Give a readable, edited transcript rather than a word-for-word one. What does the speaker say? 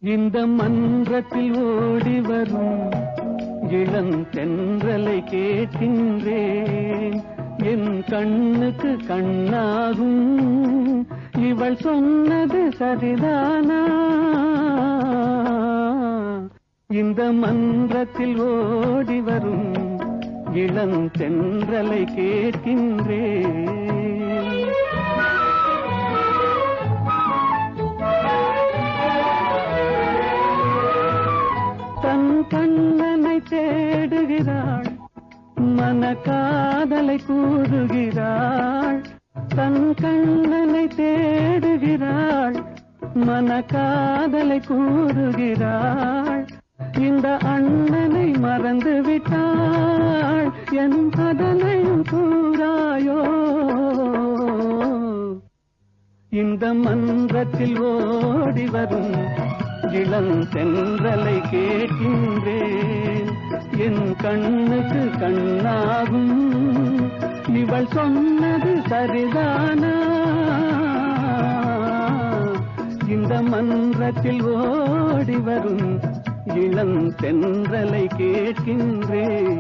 இந்த மன்றத்தில் ஓடி வரும் இளம் தென்றலை கேட்கின்றேன். என் கண்ணுக்கு கண்ணாகும் இவள் சொன்னது சரிதானா? இந்த மன்றத்தில் ஓடி வரும் இளம் தென்றலை கேட்கின்றேன். தன் கண்ணனை தேடுகிறாள், மன காதலை கூறுகிறாள். தன் கண்ணனை தேடுகிறாள், மன காதலை கூறுகிறாள். இந்த அண்ணனை மறந்து விட்டாள், என் அதனையும் கூறாயோ? இந்த மன்றத்தில் ஓடி வரும் இளம் தென்றலை கேட்கின்றேன். என் கண்ணுக்கு கண்ணாகும் இவள் சொன்னது சரிதானா? இந்த மன்றத்தில் ஓடி வரும் இளம் தென்றலை கேட்கின்றேன்.